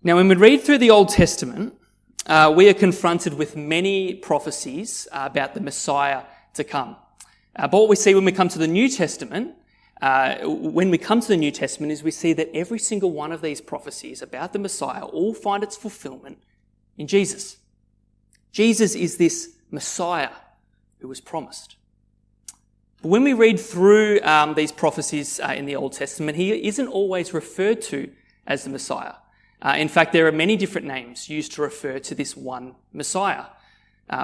Now, when we read through the Old Testament, we are confronted with many prophecies about the Messiah to come. But what we see when we come to the New Testament, is we see that every single one of these prophecies about the Messiah all find its fulfillment in Jesus. Jesus is this Messiah who was promised. But when we read through these prophecies in the Old Testament, he isn't always referred to as the Messiah. In fact, there are many different names used to refer to this one Messiah.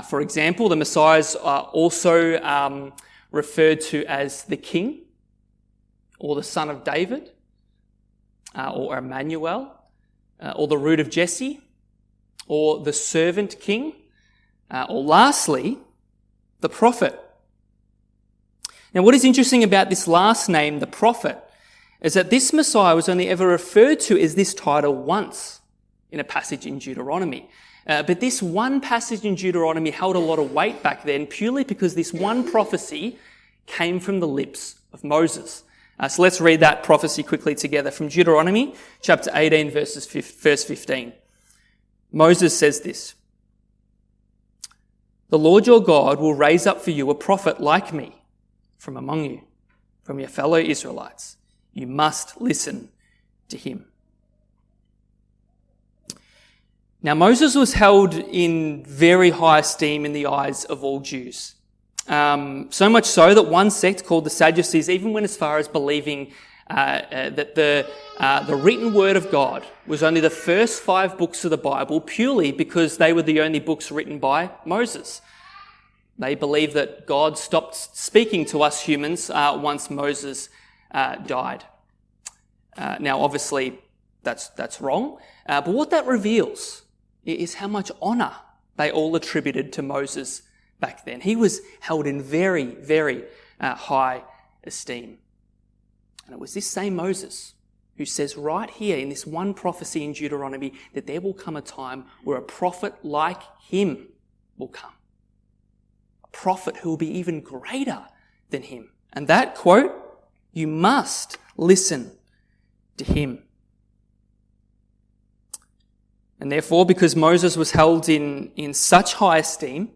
For example, the Messiahs are also referred to as the King, or the Son of David, or Emmanuel, or the Root of Jesse, or the Servant King, or lastly, the Prophet. Now, what is interesting about this last name, the Prophet, is that this Messiah was only ever referred to as this title once in a passage in Deuteronomy. But this one passage in Deuteronomy held a lot of weight back then purely because this one prophecy came from the lips of Moses. So let's read that prophecy quickly together from Deuteronomy chapter 18 verse 15. Moses says this: "The Lord your God will raise up for you a prophet like me from among you, from your fellow Israelites. You must listen to him." Now, Moses was held in very high esteem in the eyes of all Jews. So much so that one sect called the Sadducees even went as far as believing that the written word of God was only the first 5 books of the Bible purely because they were the only books written by Moses. They believed that God stopped speaking to us humans once Moses died. Now, obviously, that's wrong. But what that reveals is how much honour they all attributed to Moses back then. He was held in very, very high esteem. And it was this same Moses who says right here in this one prophecy in Deuteronomy that there will come a time where a prophet like him will come. A prophet who will be even greater than him. And that quote, "You must listen to him." And therefore, because Moses was held in such high esteem,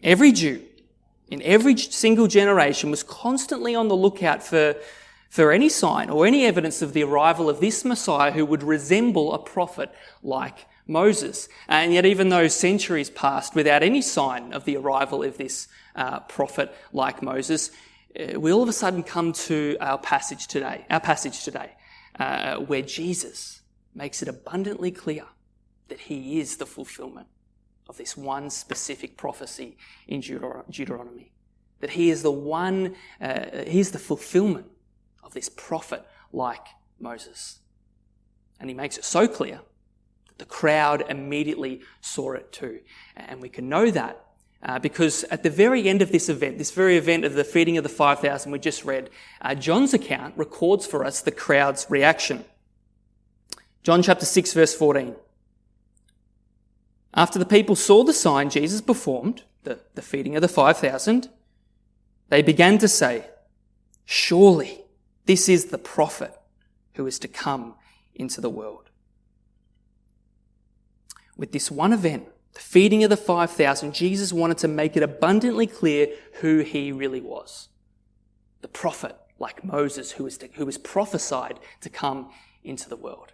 every Jew in every single generation was constantly on the lookout for any sign or any evidence of the arrival of this Messiah who would resemble a prophet like Moses. And yet, even though centuries passed without any sign of the arrival of this prophet like Moses, we all of a sudden come to our passage today, where Jesus makes it abundantly clear that he is the fulfillment of this one specific prophecy in Deuteronomy. That he is he's the fulfillment of this prophet like Moses. And he makes it so clear that the crowd immediately saw it too. And we can know that because at the very end of this event, this very event of the feeding of the 5,000 we just read, John's account records for us the crowd's reaction. John chapter 6 verse 14. "After the people saw the sign Jesus performed, the feeding of the 5,000, they began to say, 'Surely this is the prophet who is to come into the world.'" With this one event, the feeding of the 5,000, Jesus wanted to make it abundantly clear who he really was. The prophet like Moses who was prophesied to come into the world.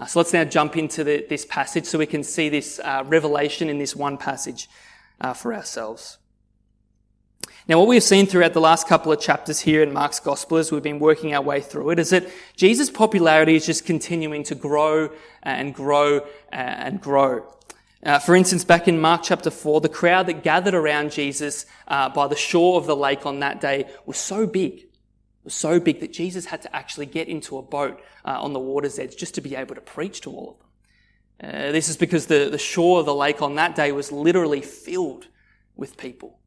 So let's now jump into this passage so we can see this revelation in this one passage for ourselves. Now, what we've seen throughout the last couple of chapters here in Mark's Gospel as we've been working our way through it is that Jesus' popularity is just continuing to grow and grow and grow. For instance, back in Mark chapter 4, the crowd that gathered around Jesus by the shore of the lake on that day was so big that Jesus had to actually get into a boat on the water's edge just to be able to preach to all of them. This is because the shore of the lake on that day was literally filled with people.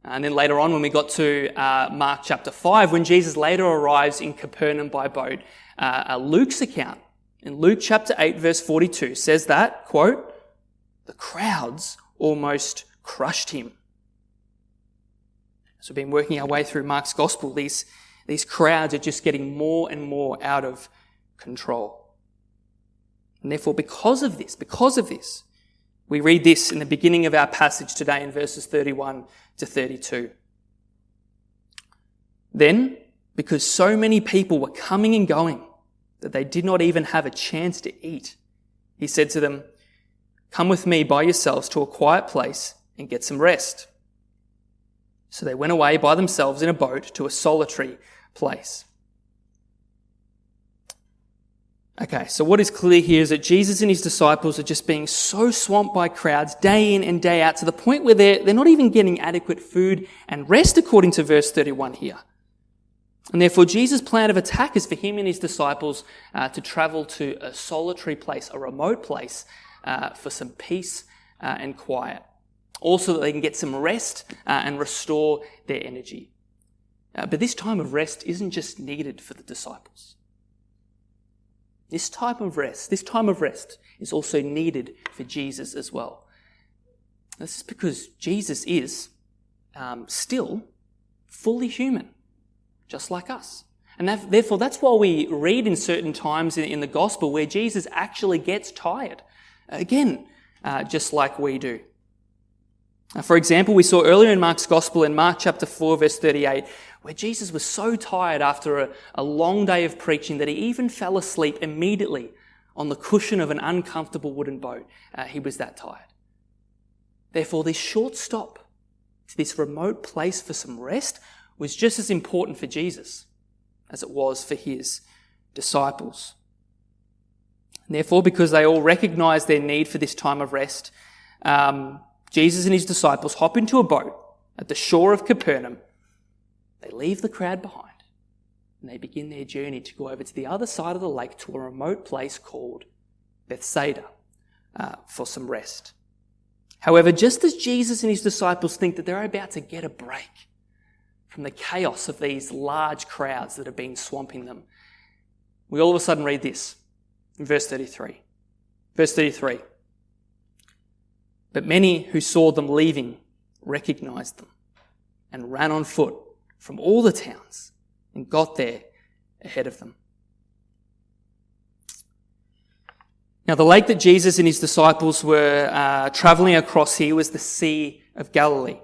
And then later on when we got to Mark chapter 5, when Jesus later arrives in Capernaum by boat, Luke's account in Luke chapter 8 verse 42 says that, quote, "The crowds almost crushed him." So we've been working our way through Mark's Gospel. These crowds are just getting more and more out of control. And therefore, because of this, we read this in the beginning of our passage today in verses 31 to 32. Then, because so many people were coming and going that they did not even have a chance to eat, he said to them, "Come with me by yourselves to a quiet place and get some rest." So they went away by themselves in a boat to a solitary place. Okay, so what is clear here is that Jesus and his disciples are just being so swamped by crowds day in and day out to the point where they're not even getting adequate food and rest, according to verse 31 here. And therefore, Jesus' plan of attack is for him and his disciples to travel to a solitary place, a remote place, for some peace and quiet. Also, that they can get some rest and restore their energy. But this time of rest isn't just needed for the disciples. This time of rest is also needed for Jesus as well. This is because Jesus is still fully human, just like us. And therefore, that's why we read in certain times in the gospel where Jesus actually gets tired. Again, just like we do. For example, we saw earlier in Mark's Gospel, in Mark chapter 4, verse 38, where Jesus was so tired after a long day of preaching that he even fell asleep immediately on the cushion of an uncomfortable wooden boat. He was that tired. Therefore, this short stop to this remote place for some rest was just as important for Jesus as it was for his disciples. And therefore, because they all recognized their need for this time of rest, Jesus and his disciples hop into a boat at the shore of Capernaum. They leave the crowd behind and they begin their journey to go over to the other side of the lake to a remote place called Bethsaida for some rest. However, just as Jesus and his disciples think that they're about to get a break from the chaos of these large crowds that have been swamping them, we all of a sudden read this in verse 33. Verse 33. But many who saw them leaving recognized them and ran on foot from all the towns and got there ahead of them. Now, the lake that Jesus and his disciples were travelling across here was the Sea of Galilee.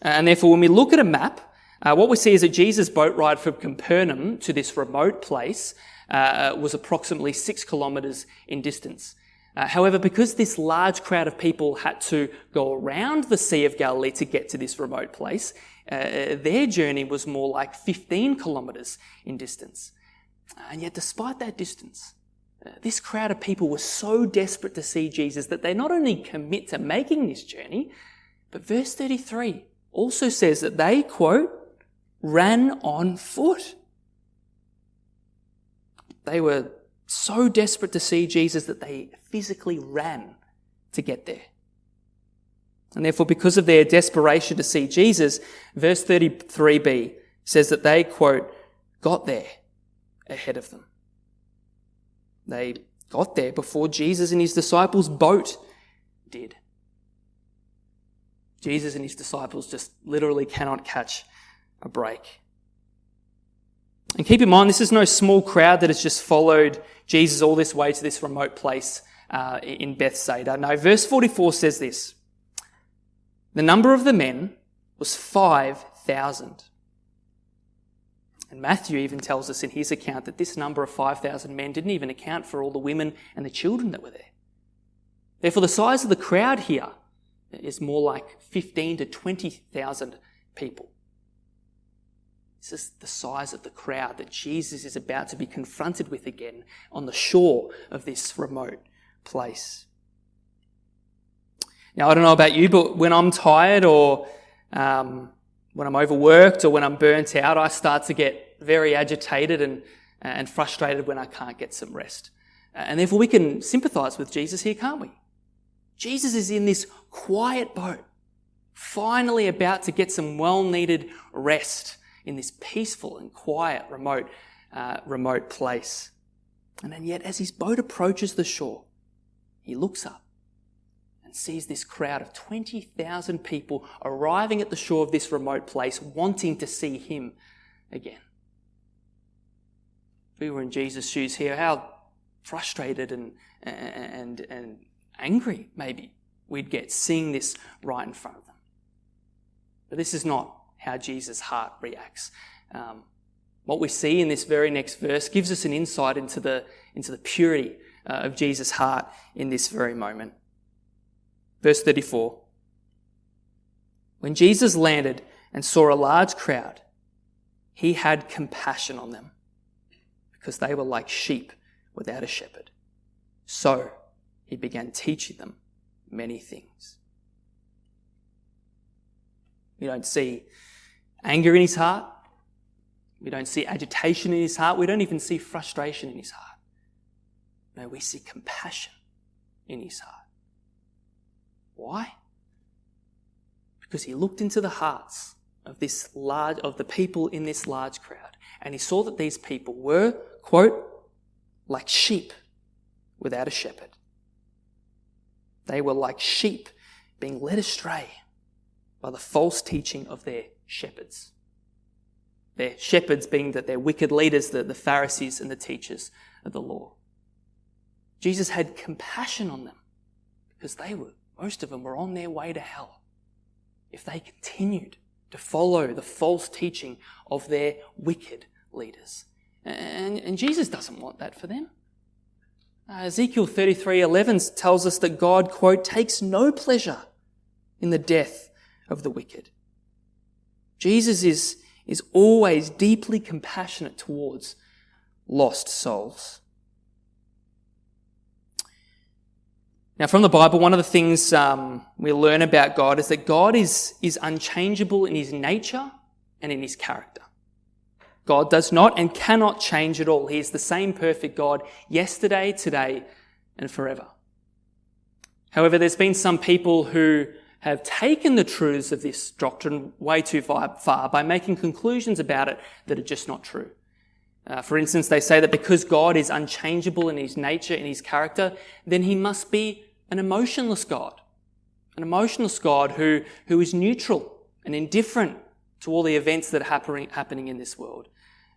And therefore, when we look at a map, what we see is that Jesus' boat ride from Capernaum to this remote place was approximately 6 kilometres in distance. However, because this large crowd of people had to go around the Sea of Galilee to get to this remote place, their journey was more like 15 kilometres in distance. And yet, despite that distance, this crowd of people were so desperate to see Jesus that they not only commit to making this journey, but verse 33 also says that they, quote, ran on foot. They were so desperate to see Jesus that they physically ran to get there. And therefore, because of their desperation to see Jesus, verse 33b says that they, quote, got there ahead of them. They got there before Jesus and his disciples' boat did. Jesus and his disciples just literally cannot catch a break. And keep in mind, this is no small crowd that has just followed Jesus all this way to this remote place in Bethsaida. No, verse 44 says this. The number of the men was 5,000. And Matthew even tells us in his account that this number of 5,000 men didn't even account for all the women and the children that were there. Therefore, the size of the crowd here is more like 15 to 20,000 people. This is the size of the crowd that Jesus is about to be confronted with again on the shore of this remote place. Now, I don't know about you, but when I'm tired or when I'm overworked or when I'm burnt out, I start to get very agitated and frustrated when I can't get some rest. And therefore we can sympathise with Jesus here, can't we? Jesus is in this quiet boat, finally about to get some well-needed rest in this peaceful and quiet remote place. And then yet as his boat approaches the shore, he looks up and sees this crowd of 20,000 people arriving at the shore of this remote place, wanting to see him again. If we were in Jesus' shoes here, how frustrated and angry, maybe, we'd get seeing this right in front of them. But this is not how Jesus' heart reacts. What we see in this very next verse gives us an insight into the purity of Jesus' heart in this very moment. Verse 34. When Jesus landed and saw a large crowd, he had compassion on them because they were like sheep without a shepherd. So he began teaching them many things. We don't see anger in his heart. We don't see agitation in his heart. We don't even see frustration in his heart. No, we see compassion in his heart. Why? Because he looked into the hearts of the people in this large crowd, and he saw that these people were, quote, like sheep without a shepherd. They were like sheep being led astray by the false teaching of their shepherds. Their shepherds being that their wicked leaders, the Pharisees and the teachers of the law. Jesus had compassion on them because most of them were on their way to hell if they continued to follow the false teaching of their wicked leaders. And Jesus doesn't want that for them. Ezekiel 33:11 tells us that God, quote, takes no pleasure in the death of the wicked. Jesus is always deeply compassionate towards lost souls. Now, from the Bible, one of the things we learn about God is that God is unchangeable in his nature and in his character. God does not and cannot change at all. He is the same perfect God yesterday, today, and forever. However, there's been some people who have taken the truths of this doctrine way too far by making conclusions about it that are just not true. For instance, they say that because God is unchangeable in his nature, in his character, then he must be an emotionless God. An emotionless God who is neutral and indifferent to all the events that are happening in this world.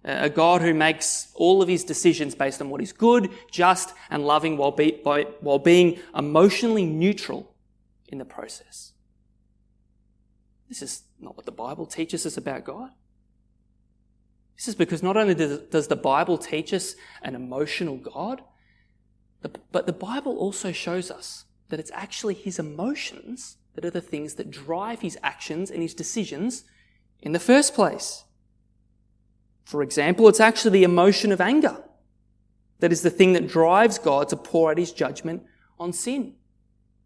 A God who makes all of his decisions based on what is good, just, and loving while being emotionally neutral in the process. This is not what the Bible teaches us about God. This is because not only does the Bible teach us an emotional God, but the Bible also shows us that it's actually his emotions that are the things that drive his actions and his decisions in the first place. For example, it's actually the emotion of anger that is the thing that drives God to pour out his judgment on sin.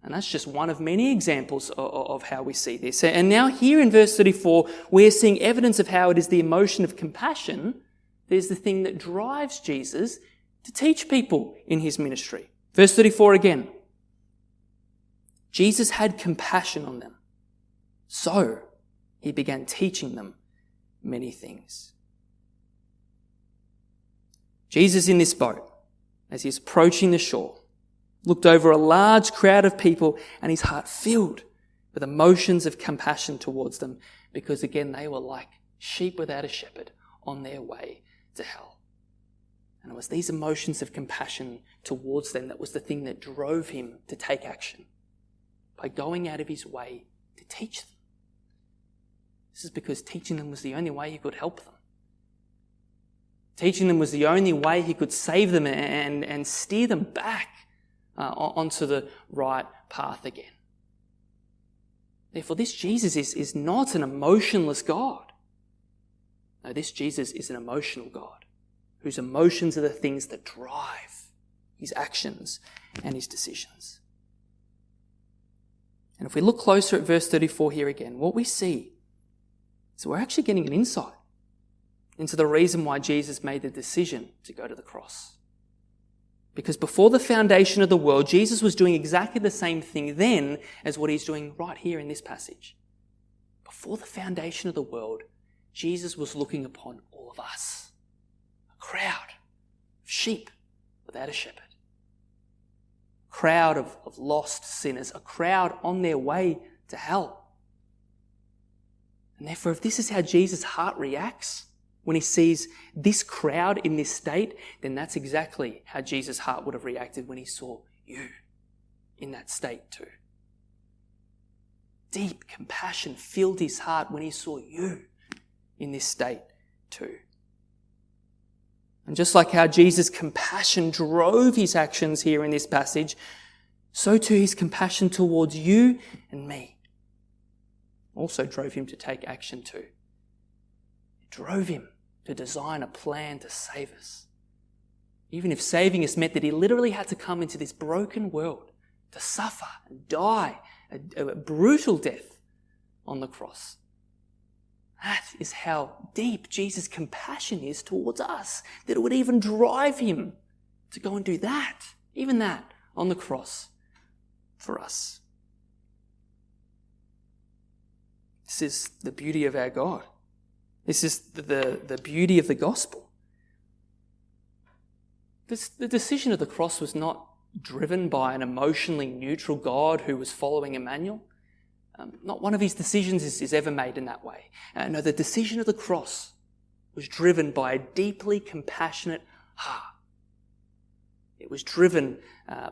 And that's just one of many examples of how we see this. And now here in verse 34, we're seeing evidence of how it is the emotion of compassion that is the thing that drives Jesus to teach people in his ministry. Verse 34 again. Jesus had compassion on them. So he began teaching them many things. Jesus in this boat, as he's approaching the shore, looked over a large crowd of people and his heart filled with emotions of compassion towards them because, again, they were like sheep without a shepherd on their way to hell. And it was these emotions of compassion towards them that was the thing that drove him to take action by going out of his way to teach them. This is because teaching them was the only way he could help them. Teaching them was the only way he could save them and steer them back onto the right path again. Therefore, this Jesus is not an emotionless God. No, this Jesus is an emotional God whose emotions are the things that drive his actions and his decisions. And if we look closer at verse 34 here again, what we see is we're actually getting an insight into the reason why Jesus made the decision to go to the cross. Because before the foundation of the world, Jesus was doing exactly the same thing then as what he's doing right here in this passage. Before the foundation of the world, Jesus was looking upon all of us, a crowd of sheep without a shepherd, a crowd of lost sinners, a crowd on their way to hell. And therefore, if this is how Jesus' heart reacts when he sees this crowd in this state, then that's exactly how Jesus' heart would have reacted when he saw you in that state too. Deep compassion filled his heart when he saw you in this state too. And just like how Jesus' compassion drove his actions here in this passage, so too his compassion towards you and me also drove him to take action too. It drove him to design a plan to save us. Even if saving us meant that he literally had to come into this broken world to suffer and die a brutal death on the cross. That is how deep Jesus' compassion is towards us, that it would even drive him to go and do that, even that, on the cross for us. This is the beauty of our God. This is the beauty of the gospel. The decision of the cross was not driven by an emotionally neutral God who was following Emmanuel. Not one of his decisions is ever made in that way. No, the decision of the cross was driven by a deeply compassionate heart. It was driven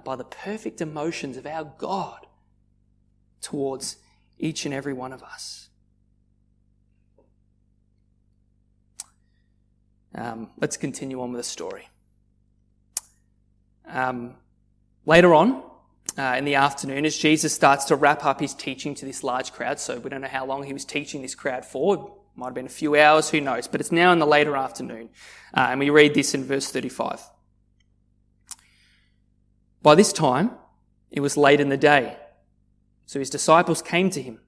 by the perfect emotions of our God towards each and every one of us. Let's continue on with the story. Later on, in the afternoon, as Jesus starts to wrap up his teaching to this large crowd, so we don't know how long he was teaching this crowd for, it might have been a few hours, who knows, but it's now in the later afternoon, and we read this in verse 35. By this time, it was late in the day, so his disciples came to him.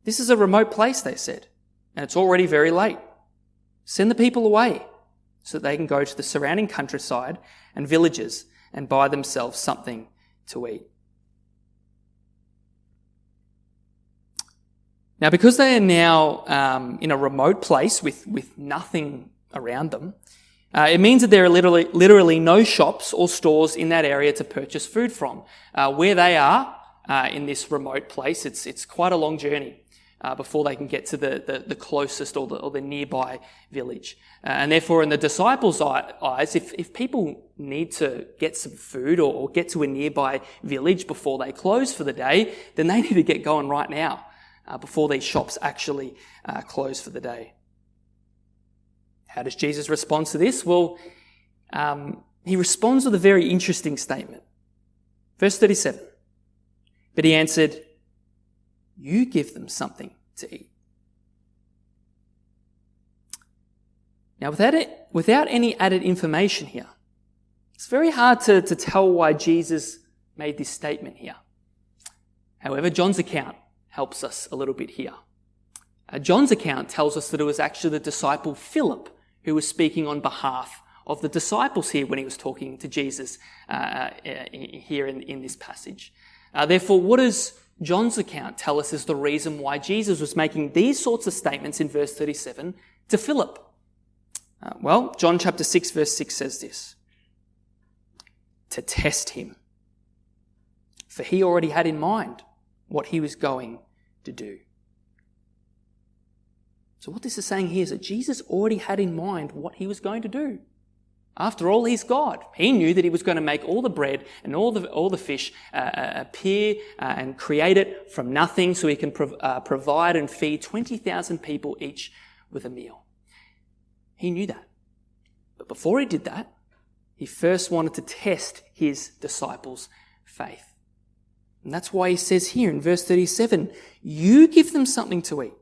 "This is a remote place," they said, "and it's already very late. Send the people away so that they can go to the surrounding countryside and villages and buy themselves something to eat." Now, because they are now in a remote place with nothing around them, it means that there are literally no shops or stores in that area to purchase food from. Where they are in this remote place, it's quite a long journey before they can get to the closest or the nearby village. And therefore, in the disciples' eyes, if people need to get some food or get to a nearby village before they close for the day, then they need to get going right now before these shops actually close for the day. How does Jesus respond to this? Well, he responds with a very interesting statement. Verse 37, "But he answered, 'You give them something to eat.'" Now, without any added information here, it's very hard to tell why Jesus made this statement here. However, John's account helps us a little bit here. John's account tells us that it was actually the disciple Philip who was speaking on behalf of the disciples here when he was talking to Jesus here in this passage. Therefore, what does John's account tell us is the reason why Jesus was making these sorts of statements in verse 37 to Philip? Well, John chapter 6 verse 6 says this: "To test him, for he already had in mind what he was going to do." So what this is saying here is that Jesus already had in mind what he was going to do. After all, he's God. He knew that he was going to make all the bread and all the fish appear and create it from nothing so he can provide and feed 20,000 people each with a meal. He knew that. But before he did that, he first wanted to test his disciples' faith. And that's why he says here in verse 37, "You give them something to eat."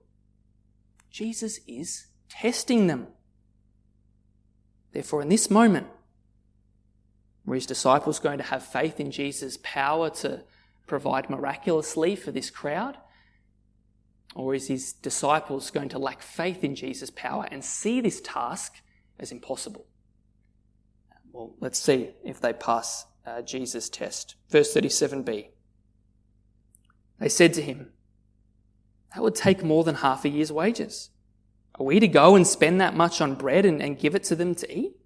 Jesus is testing them. Therefore, in this moment, were his disciples going to have faith in Jesus' power to provide miraculously for this crowd? Or is his disciples going to lack faith in Jesus' power and see this task as impossible? Well, let's see if they pass Jesus' test. Verse 37b. They said to him, "That would take more than half a year's wages. Are we to go and spend that much on bread and give it to them to eat?"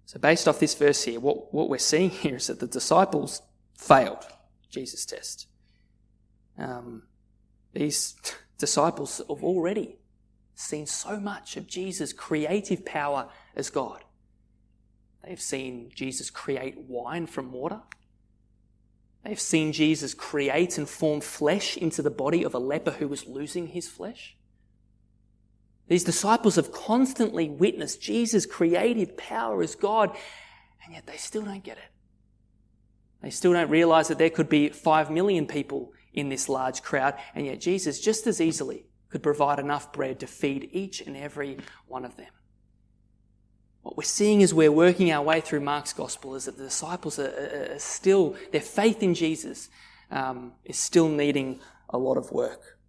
So based off this verse here, what we're seeing here is that the disciples failed Jesus' test. These disciples have already seen so much of Jesus' creative power as God. They've seen Jesus create wine from water. They've seen Jesus create and form flesh into the body of a leper who was losing his flesh. These disciples have constantly witnessed Jesus' creative power as God, and yet they still don't get it. They still don't realize that there could be 5 million people in this large crowd, and yet Jesus just as easily could provide enough bread to feed each and every one of them. What we're seeing as we're working our way through Mark's gospel is that the disciples are still, their faith in Jesus is still needing a lot of work.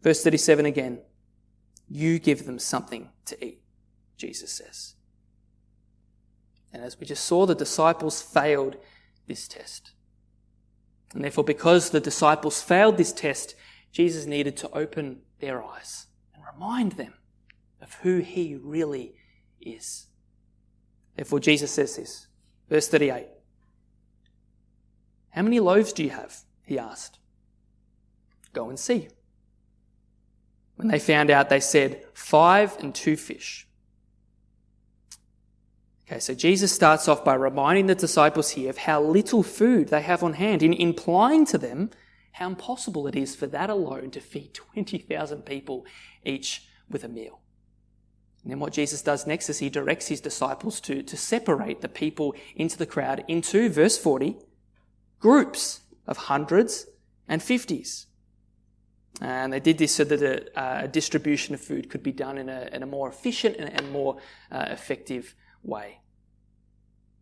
Verse 37 again, you give them something to eat, Jesus says. And as we just saw, the disciples failed this test. And therefore, because the disciples failed this test, Jesus needed to open their eyes and remind them of who he really is. Therefore, Jesus says this, verse 38. How many loaves do you have? He asked. Go and see. When they found out, they said, 5 and 2 fish. Okay, so Jesus starts off by reminding the disciples here of how little food they have on hand, in implying to them how impossible it is for that alone to feed 20,000 people each with a meal. And then what Jesus does next is he directs his disciples to separate the people into the crowd into, verse 40, groups of hundreds and 50s. And they did this so that a distribution of food could be done in a more efficient and more effective way.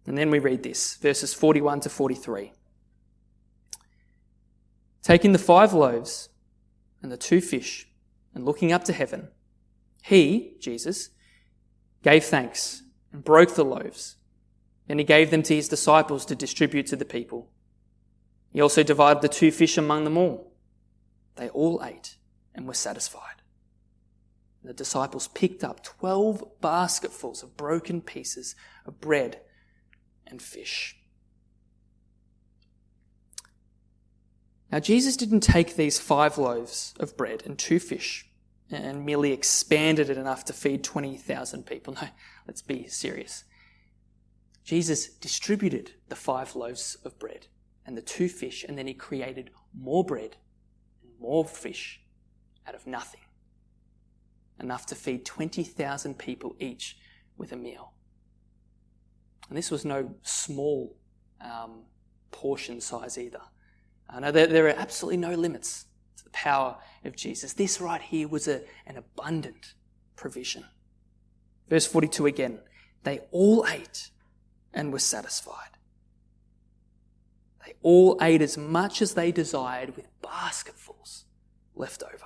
And then we read this, verses 41 to 43. Taking the 5 loaves and the 2 fish and looking up to heaven, he, Jesus, gave thanks and broke the loaves. Then he gave them to his disciples to distribute to the people. He also divided the 2 fish among them all. They all ate and were satisfied. The disciples picked up 12 basketfuls of broken pieces of bread and fish. Now, Jesus didn't take these 5 loaves of bread and 2 fish and merely expanded it enough to feed 20,000 people. No, let's be serious. Jesus distributed the 5 loaves of bread and the 2 fish, and then he created more bread and more fish out of nothing. Enough to feed 20,000 people each with a meal. And this was no small portion size either. No, there are absolutely no limits to the power of Jesus. This right here was an abundant provision. Verse 42 again. They all ate and were satisfied. They all ate as much as they desired with basketfuls left over.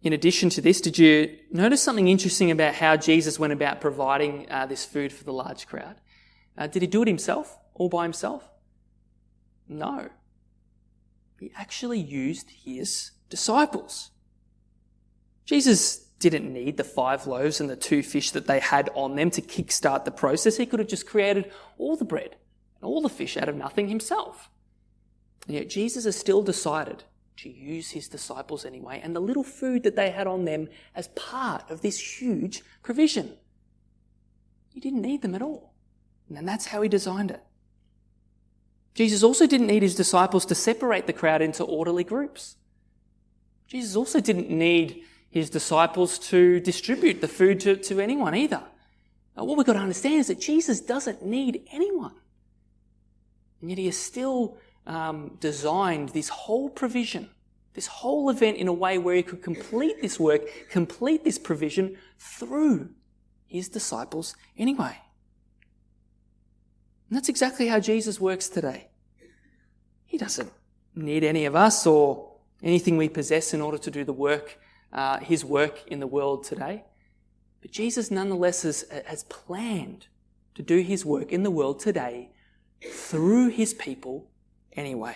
In addition to this, did you notice something interesting about how Jesus went about providing this food for the large crowd? Did he do it himself, all by himself? No. He actually used his disciples. Jesus didn't need the 5 loaves and the 2 fish that they had on them to kickstart the process. He could have just created all the bread and all the fish out of nothing himself. And yet Jesus has still decided to use his disciples anyway, and the little food that they had on them as part of this huge provision. He didn't need them at all. And that's how he designed it. Jesus also didn't need his disciples to separate the crowd into orderly groups. Jesus also didn't need his disciples to distribute the food to anyone either. What we've got to understand is that Jesus doesn't need anyone. And yet he has still designed this whole provision, this whole event in a way where he could complete this work, complete this provision through his disciples anyway. And that's exactly how Jesus works today. He doesn't need any of us or anything we possess in order to do the work, his work in the world today. But Jesus nonetheless has planned to do his work in the world today through his people anyway.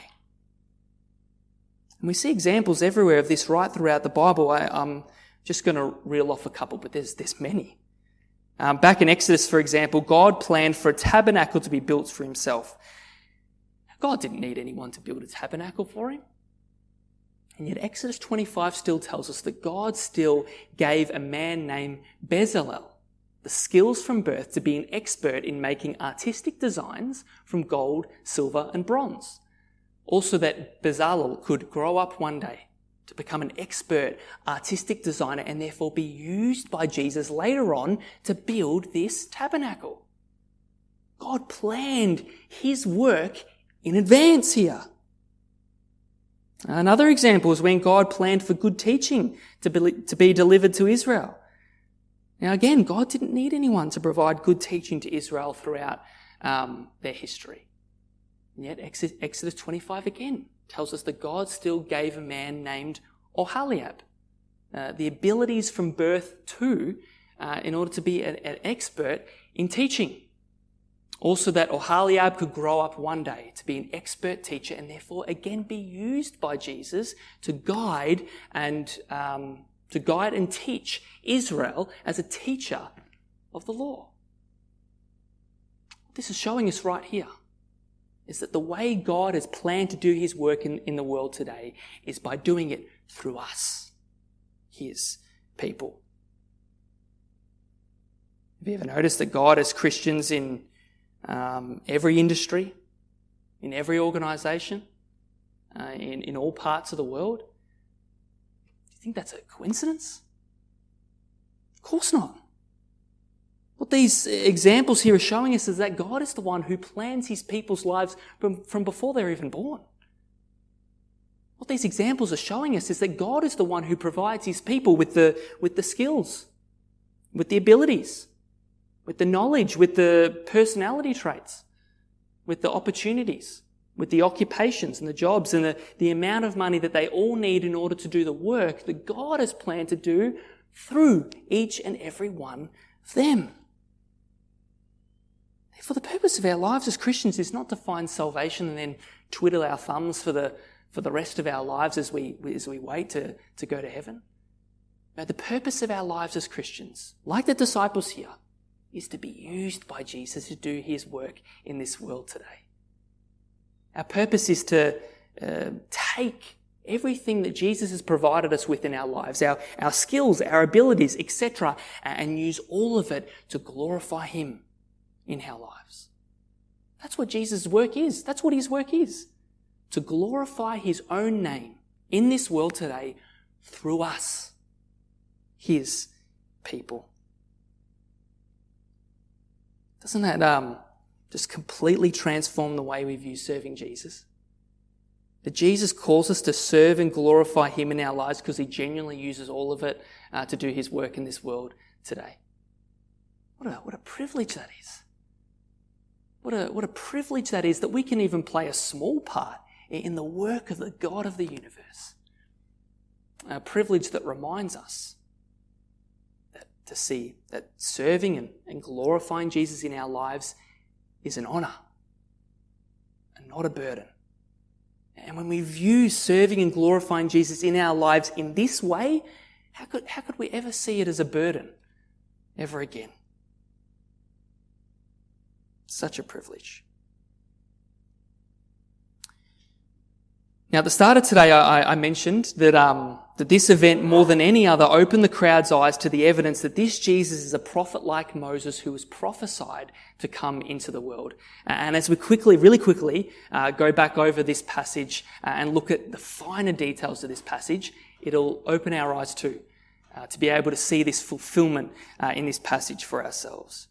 And we see examples everywhere of this right throughout the Bible. I'm just going to reel off a couple, but there's many. Back in Exodus, for example, God planned for a tabernacle to be built for himself. God didn't need anyone to build a tabernacle for him. And yet Exodus 25 still tells us that God still gave a man named Bezalel the skills from birth to be an expert in making artistic designs from gold, silver and bronze. Also that Bezalel could grow up one day to become an expert artistic designer and therefore be used by Jesus later on to build this tabernacle. God planned his work in advance here. Another example is when God planned for good teaching to be delivered to Israel. Now again, God didn't need anyone to provide good teaching to Israel throughout their history. And yet Exodus 25 again tells us that God still gave a man named Oholiab the abilities from birth too in order to be an expert in teaching. Also that Oholiab could grow up one day to be an expert teacher and therefore again be used by Jesus to guide and teach Israel as a teacher of the law. What this is showing us right here is that the way God has planned to do his work in the world today is by doing it through us, his people. Have you ever noticed that God has Christians in every industry, in every organisation, in all parts of the world? Do you think that's a coincidence? Of course not. What these examples here are showing us is that God is the one who plans his people's lives from before they're even born. What these examples are showing us is that God is the one who provides his people with the skills, with the abilities, with the knowledge, with the personality traits, with the opportunities, with the occupations and the jobs and the amount of money that they all need in order to do the work that God has planned to do through each and every one of them. For the purpose of our lives as Christians is not to find salvation and then twiddle our thumbs for the rest of our lives as we wait to go to heaven. No, the purpose of our lives as Christians, like the disciples here, is to be used by Jesus to do his work in this world today. Our purpose is to take everything that Jesus has provided us with in our lives, our skills, our abilities, etc., and use all of it to glorify him in our lives. That's what Jesus' work is. That's what his work is. To glorify his own name in this world today through us, his people. Doesn't that just completely transform the way we view serving Jesus? That Jesus calls us to serve and glorify him in our lives because he genuinely uses all of it to do his work in this world today. What a privilege that is. What a privilege that is that we can even play a small part in the work of the God of the universe. A privilege that reminds us to see that serving and glorifying Jesus in our lives is an honour and not a burden. And when we view serving and glorifying Jesus in our lives in this way, how could we ever see it as a burden ever again? Such a privilege. Now, at the start of today, I mentioned that this event, more than any other, opened the crowd's eyes to the evidence that this Jesus is a prophet like Moses who was prophesied to come into the world. And as we really quickly go back over this passage and look at the finer details of this passage, it'll open our eyes too, to be able to see this fulfillment in this passage for ourselves.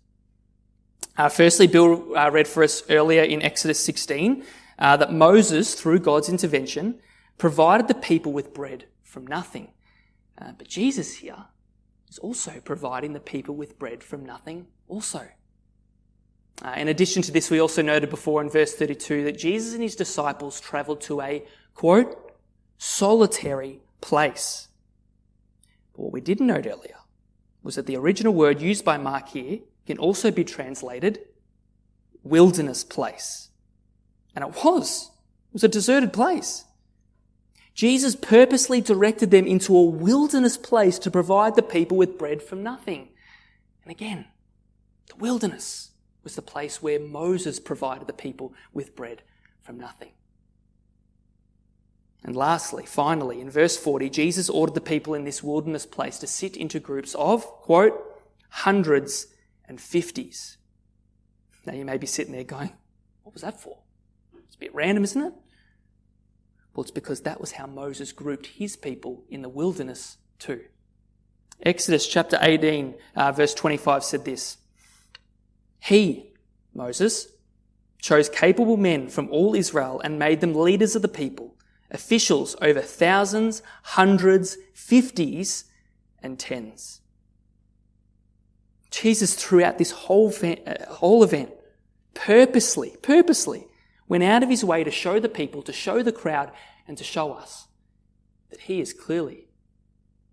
Firstly, Bill read for us earlier in Exodus 16 that Moses, through God's intervention, provided the people with bread from nothing. But Jesus here is also providing the people with bread from nothing also. In addition to this, we also noted before in verse 32 that Jesus and his disciples travelled to a, quote, solitary place. But what we didn't note earlier was that the original word used by Mark here can also be translated wilderness place. And it was a deserted place. Jesus purposely directed them into a wilderness place to provide the people with bread from nothing. And again, the wilderness was the place where Moses provided the people with bread from nothing. And lastly, finally, in verse 40, Jesus ordered the people in this wilderness place to sit into groups of, quote, hundreds and fifties. Now you may be sitting there going, what was that for? It's a bit random, isn't it? Well, it's because that was how Moses grouped his people in the wilderness too. Exodus chapter 18, verse 25 said this: He, Moses, chose capable men from all Israel and made them leaders of the people, officials over thousands, hundreds, fifties, and tens. Jesus, throughout this whole event, purposely went out of his way to show the people, to show the crowd, and to show us that he is clearly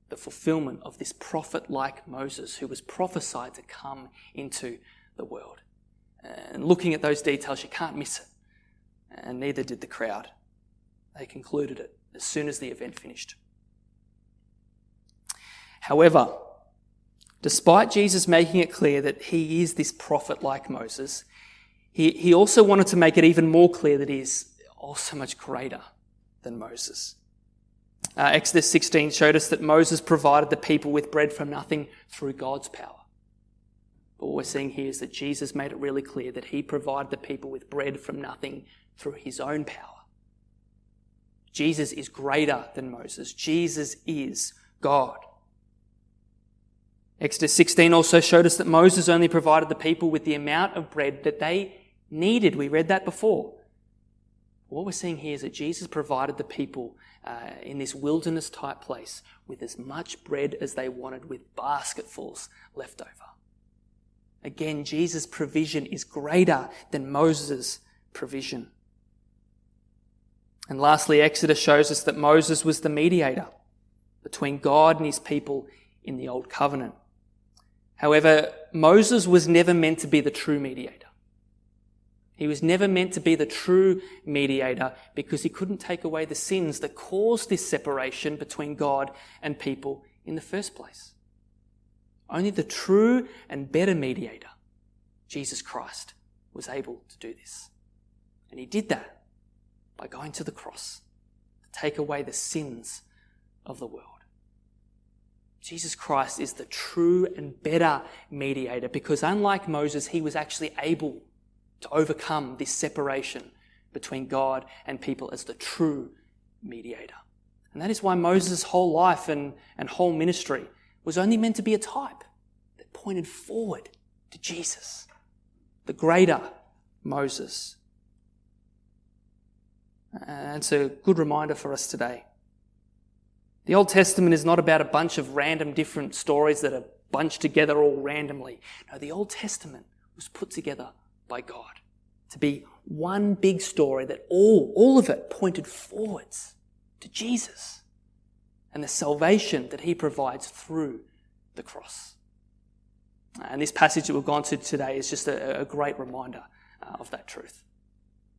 the fulfillment of this prophet like Moses, who was prophesied to come into the world. And looking at those details, you can't miss it. And neither did the crowd. They concluded it as soon as the event finished. However, despite Jesus making it clear that he is this prophet like Moses, he also wanted to make it even more clear that he is also much greater than Moses. Exodus 16 showed us that Moses provided the people with bread from nothing through God's power. But what we're seeing here is that Jesus made it really clear that he provided the people with bread from nothing through his own power. Jesus is greater than Moses. Jesus is God. Exodus 16 also showed us that Moses only provided the people with the amount of bread that they needed. We read that before. What we're seeing here is that Jesus provided the people in this wilderness type place with as much bread as they wanted, with basketfuls left over. Again, Jesus' provision is greater than Moses' provision. And lastly, Exodus shows us that Moses was the mediator between God and his people in the Old Covenant. However, Moses was never meant to be the true mediator. He was never meant to be the true mediator because he couldn't take away the sins that caused this separation between God and people in the first place. Only the true and better mediator, Jesus Christ, was able to do this. And he did that by going to the cross to take away the sins of the world. Jesus Christ is the true and better mediator because unlike Moses, he was actually able to overcome this separation between God and people as the true mediator. And that is why Moses' whole life and whole ministry was only meant to be a type that pointed forward to Jesus, the greater Moses. And it's a good reminder for us today. The Old Testament is not about a bunch of random different stories that are bunched together all randomly. No, the Old Testament was put together by God to be one big story that all of it pointed forwards to Jesus and the salvation that he provides through the cross. And this passage that we've gone to today is just a great reminder of that truth.